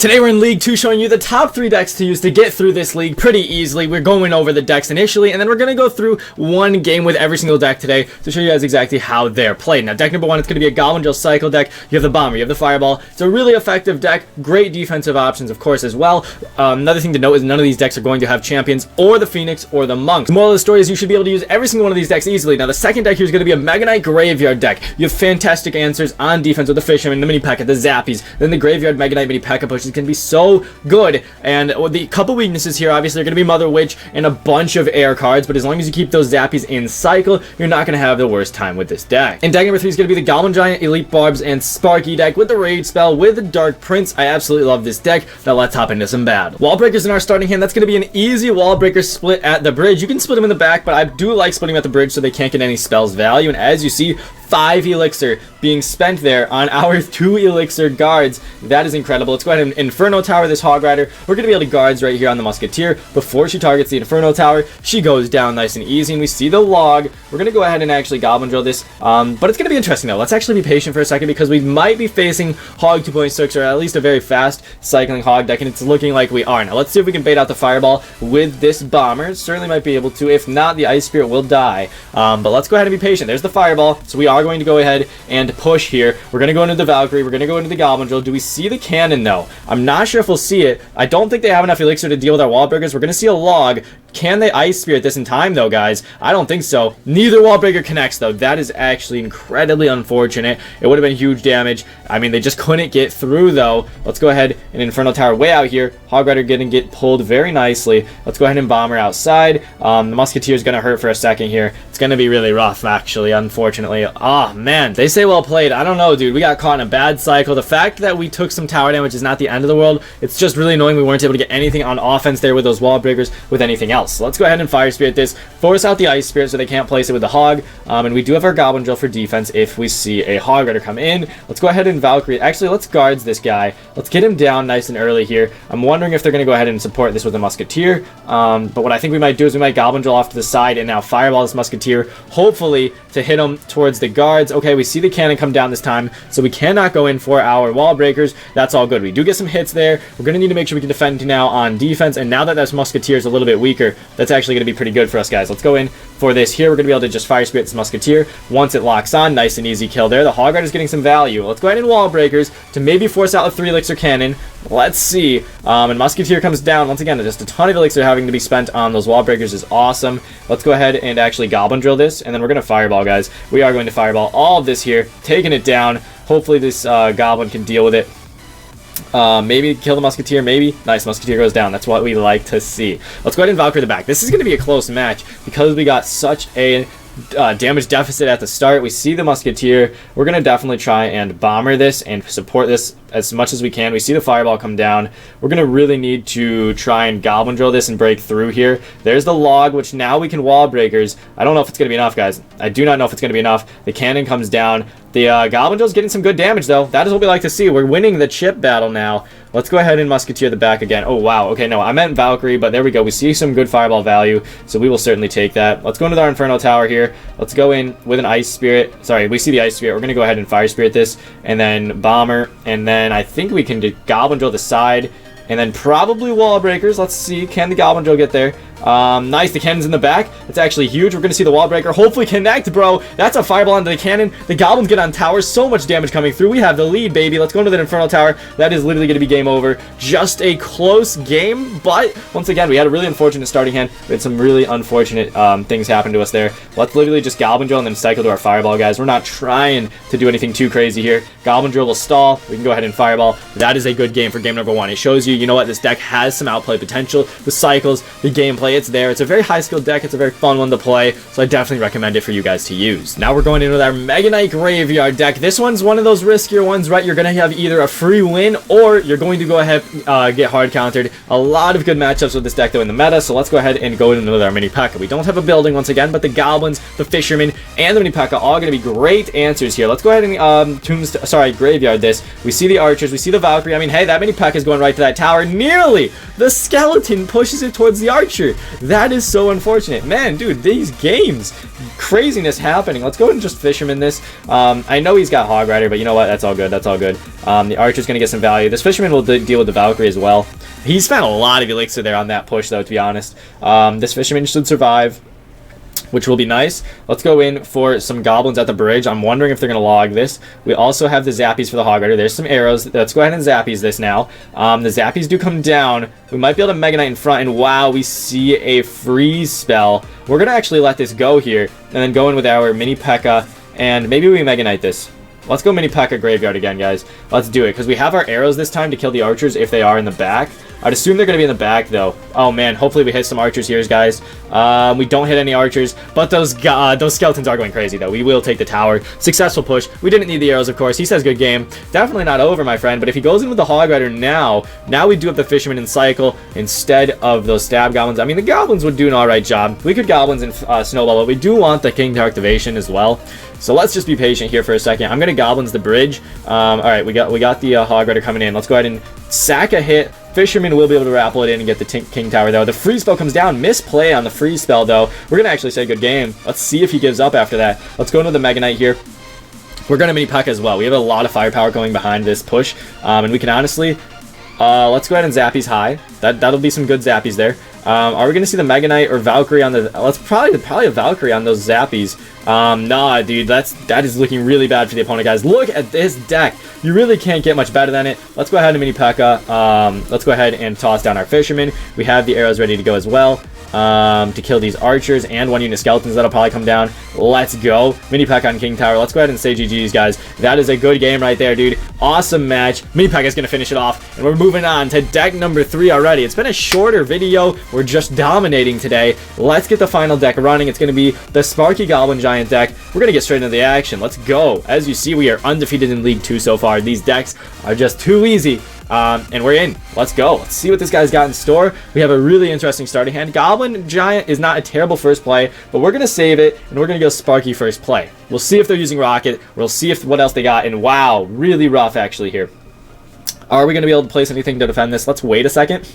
Today we're in League 2 showing you the top 3 decks to use to get through this league pretty easily. We're going over the decks initially, and then we're going to go through one game with every single deck today to show you guys exactly how they're played. Now, deck number 1, it's going to be a Goblin Drill Cycle deck. You have the Bomber, you have the Fireball. It's a really effective deck. Great defensive options, of course, as well. Another thing to note is none of these decks are going to have Champions or the Phoenix or the Monks. The moral of the story is you should be able to use every single one of these decks easily. Now, the second deck here is going to be a Mega Knight Graveyard deck. You have fantastic answers on defense with the Fisherman, the Mini P.E.K.K.A, the Zappies. Then the Graveyard Mega Knight Mini P.E.K.K.A pushes can be so good. And the couple weaknesses here obviously are going to be Mother Witch and a bunch of air cards, but as long as you keep those Zappies in cycle, you're not going to have the worst time with this deck. And deck number 3 is going to be the Goblin Giant, Elite Barbs, and Sparky deck with the Rage spell with the Dark Prince. I absolutely love this deck. Now let's hop into some battle. Wall Breakers in our starting hand. That's going to be an easy Wall Breaker split at the bridge. You can split them in the back, but I do like splitting them at the bridge so they can't get any spells value. And as you see, 5 elixir being spent there on our 2 elixir guards. That is incredible. Let's go ahead and Inferno Tower this Hog Rider. We're going to be able to guards right here on the Musketeer. Before she targets the Inferno Tower, she goes down nice and easy, and we see the log. We're going to go ahead and actually Goblin Drill this, but it's going to be interesting though. Let's actually be patient for a second because we might be facing Hog 2.6 or at least a very fast cycling Hog deck, and it's looking like we are. Now let's see if we can bait out the Fireball with this Bomber. Certainly might be able to. If not, the Ice Spirit will die, but let's go ahead and be patient. There's the Fireball, so we are going to go ahead and push here. We're going to go into the Valkyrie. We're going to go into the Goblin Drill. Do we see the cannon though? I'm not sure if we'll see it. I don't think they have enough elixir to deal with our wall breakers. We're going to see a log. Can they Ice Spirit this in time though, guys? I don't think so. Neither wall breaker connects though. That is actually incredibly unfortunate. It would have been huge damage. I mean, they just couldn't get through though. Let's go ahead and Inferno Tower way out here. Hog Rider going to get pulled very nicely. Let's go ahead and Bomber outside. The Musketeer is going to hurt for a second here. It's going to be really rough actually, unfortunately. Oh man, they say well played. I don't know, dude. We got caught in a bad cycle. The fact that we took some tower damage is not the end of the world. It's just really annoying we weren't able to get anything on offense there with those wall breakers with anything else. So let's go ahead and Fire Spirit this, force out the Ice Spirit so they can't place it with the Hog, and we do have our Goblin Drill for defense if we see a Hog Rider come in. Let's go ahead and Valkyrie. Actually, let's guards this guy. Let's get him down nice and early here. I'm wondering if they're going to go ahead and support this with a Musketeer, but what I think we might do is we might Goblin Drill off to the side and now Fireball this Musketeer, hopefully to hit him towards the guards. Okay, we see the cannon come down this time, so we cannot go in for our wall breakers. That's all good. We do get some hits there. We're going to need to make sure we can defend now on defense, and now that this Musketeer is a little bit weaker, that's actually going to be pretty good for us, guys. Let's go in for this here. We're going to be able to just Fire Spirit this Musketeer. Once it locks on, nice and easy kill there. The Hog Rider is getting some value. Let's go ahead and wall breakers to maybe force out a 3 elixir cannon. Let's see. And Musketeer comes down. Once again, just a ton of elixir having to be spent on those wall breakers is awesome. Let's go ahead and actually Goblin Drill this, and then we're going to Fireball, guys. We are going to Fireball all of this here, taking it down. Hopefully this Goblin can deal with it. Maybe kill the Musketeer, maybe. Nice, Musketeer goes down. That's what we like to see. Let's go ahead and Valkyrie the back. This is going to be a close match because we got such a damage deficit at the start. We see the Musketeer. We're going to definitely try and Bomber this and support this as much as we can. We see the Fireball come down. We're going to really need to try and Goblin Drill this and break through here. There's the log, which now we can wall breakers. I don't know if it's going to be enough, guys. I do not know if it's going to be enough. The cannon comes down. The Goblin Drill is getting some good damage, though. That is what we like to see. We're winning the chip battle now. Let's go ahead and Musketeer the back again. Oh, wow. Okay, no, I meant Valkyrie, but there we go. We see some good Fireball value, so we will certainly take that. Let's go into our Inferno Tower here. Let's go in with an Ice Spirit. Sorry, we see the Ice Spirit. We're going to go ahead and Fire Spirit this, and then Bomber, and then I think we can Goblin Drill the side, and then probably wall breakers. Let's see. Can the Goblin Drill get there? Nice, the cannon's in the back. It's actually huge. We're going to see the wall breaker hopefully connect, bro. That's a Fireball onto the cannon. The Goblins get on towers. So much damage coming through. We have the lead, baby. Let's go into that Inferno Tower. That is literally going to be game over. Just a close game, but once again, we had a really unfortunate starting hand. We had some really unfortunate things happen to us there. Let's literally just Goblin Drill and then cycle to our Fireball, guys. We're not trying to do anything too crazy here. Goblin Drill will stall. We can go ahead and Fireball. That is a good game for game number 1. It shows you, you know what, this deck has some outplay potential. The cycles, the gameplay, it's there. It's a very high skill deck. It's a very fun one to play, so I definitely recommend it for you guys to use. Now we're going in with our Mega Knight Graveyard deck. This one's one of those riskier ones, right? You're going to have either a free win or you're going to go ahead get hard countered. A lot of good matchups with this deck though in the meta, so let's go ahead and go in with our Mini P.E.K.K.A. We don't have a building once again, but the Goblins, the Fisherman, and the Mini P.E.K.K.A. are all going to be great answers here. Let's go ahead and Graveyard this. We see the Archers, we see the Valkyrie. I mean, hey, that Mini P.E.K.K.A. is going right to that tower. Nearly! The Skeleton pushes it towards the Archer. That is so unfortunate. Man, dude, these games, craziness happening. Let's go ahead and just Fisherman this. I know he's got Hog Rider, but you know what? That's all good. That's all good. The Archer's going to get some value. This Fisherman will deal with the Valkyrie as well. He spent a lot of elixir there on that push, though, to be honest. This Fisherman should survive, which will be nice. Let's go in for some goblins at the bridge. I'm wondering if they're going to log this. We also have the Zappies for the Hog Rider. There's some arrows. Let's go ahead and Zappies this now. The Zappies do come down. We might be able to Mega Knight in front, and wow, we see a freeze spell. We're going to actually let this go here, and then go in with our Mini P.E.K.K.A, and maybe we Mega Knight this. Let's go Mini P.E.K.K.A Graveyard again, guys. Let's do it, because we have our arrows this time to kill the archers if they are in the back. I'd assume they're going to be in the back, though. Oh, man. Hopefully we hit some archers here, guys. We don't hit any archers, but those skeletons are going crazy, though. We will take the tower. Successful push. We didn't need the arrows, of course. He says good game. Definitely not over, my friend, but if he goes in with the Hog Rider now we do have the Fisherman in cycle instead of those Stab Goblins. I mean, the Goblins would do an alright job. We could Goblins in Snowball, but we do want the King Tower activation as well. So let's just be patient here for a second. I'm going to Goblins the bridge. Alright, we got the Hog Rider coming in. Let's go ahead and sack a hit. Fisherman will be able to rappel it in and get the King Tower, though. The freeze spell comes down. Misplay on the freeze spell, though. We're going to actually say good game. Let's see if he gives up after that. Let's go into the Mega Knight here. We're going to Mini P.E.K.K.A as well. We have a lot of firepower going behind this push. And we can honestly... let's go ahead and Zappies high. That'll be some good Zappies there. Are we going to see the Mega Knight or Valkyrie on the... Let's probably a Valkyrie on those Zappies. Nah, dude, that is looking really bad for the opponent, guys. Look at this deck. You really can't get much better than it. Let's go ahead and Mini P.E.K.K.A. Let's go ahead and toss down our Fisherman. We have the arrows ready to go as well. To kill these archers and 1 unit skeletons that'll probably come down. Let's go. Mini P.E.K.K.A on King Tower. Let's go ahead and say GG's, guys. That is a good game right there, dude. Awesome match. Mini P.E.K.K.A is going to finish it off, and we're moving on to deck number 3 already. It's been a shorter video. We're just dominating today. Let's get the final deck running. It's going to be the Sparky Goblin Giant deck. We're going to get straight into the action. Let's go. As you see, we are undefeated in League 2 so far. These decks are just too easy. And we're in. Let's go. Let's see what this guy's got in store. We have a really interesting starting hand. Goblin Giant is not a terrible first play, but we're going to save it, and we're going to go Sparky first play. We'll see if they're using Rocket. We'll see if what else they got, and wow, really rough actually here. Are we going to be able to place anything to defend this? Let's wait a second.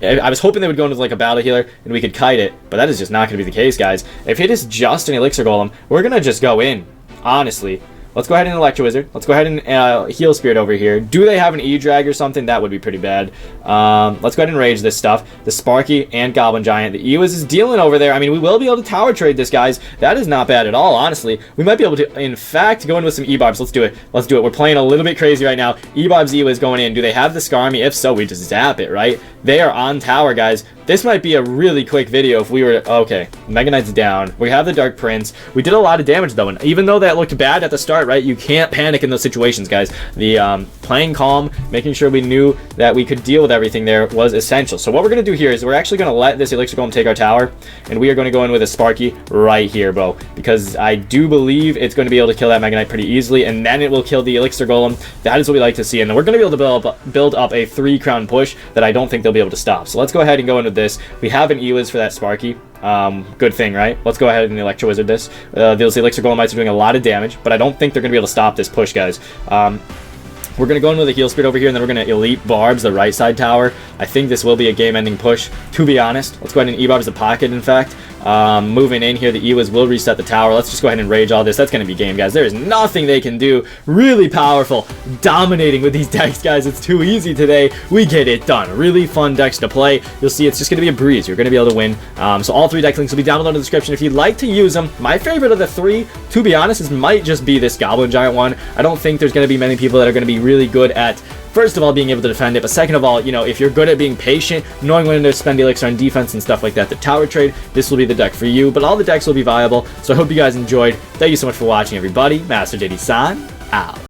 I was hoping they would go into like a battle healer and we could kite it, but that is just not going to be the case, guys. If it is just an Elixir Golem, we're going to just go in, honestly. Let's go ahead and Electro Wizard. Let's go ahead and Heal Spirit over here. Do they have an E-Drag or something? That would be pretty bad. Let's go ahead and Rage this stuff. The Sparky and Goblin Giant. The Ewiz is dealing over there. I mean, we will be able to tower trade this, guys. That is not bad at all, honestly. We might be able to, in fact, go in with some E-Barbs. Let's do it. Let's do it. We're playing a little bit crazy right now. E-Barbs, Ewiz going in. Do they have the Scar Army? If so, we just zap it, right? They are on tower, guys. This might be a really quick video if we were to... Okay, Mega Knight's down. We have the Dark Prince. We did a lot of damage, though, and even though that looked bad at the start, right, you can't panic in those situations, guys. The playing calm, making sure we knew that we could deal with everything there was essential. So what we're going to do here is we're actually going to let this Elixir Golem take our tower, and we are going to go in with a Sparky right here, bro, because I do believe it's going to be able to kill that Mega Knight pretty easily, and then it will kill the Elixir Golem. That is what we like to see, and then we're going to be able to build up a 3-crown push that I don't think they'll be able to stop. So let's go ahead and go in with this. We have an Ewiz for that Sparky. Good thing, right? Let's go ahead and Electro Wizard this. Those Elixir Golemites are doing a lot of damage, but I don't think they're going to be able to stop this push, guys. We're going to go in with a Heal Spirit over here, and then we're going to Elite Barbs the right side tower. I think this will be a game-ending push, to be honest. Let's go ahead and E-Barbs the pocket, in fact. Moving in here, the Ewiz will reset the tower. Let's just go ahead and Rage all this. That's going to be game, guys. There is nothing they can do. Really powerful. Dominating with these decks, guys. It's too easy today. We get it done. Really fun decks to play. You'll see it's just going to be a breeze. You're going to be able to win. So all 3 deck links will be down below in the description if you'd like to use them. My favorite of the 3, to be honest, might just be this Goblin Giant one. I don't think there's going to be many people that are going to be really good at, first of all, being able to defend it, but second of all, you know, if you're good at being patient, knowing when to spend Elixir on defense and stuff like that, the tower trade, this will be the deck for you, but all the decks will be viable, so I hope you guys enjoyed. Thank you so much for watching, everybody. Master JD San, out.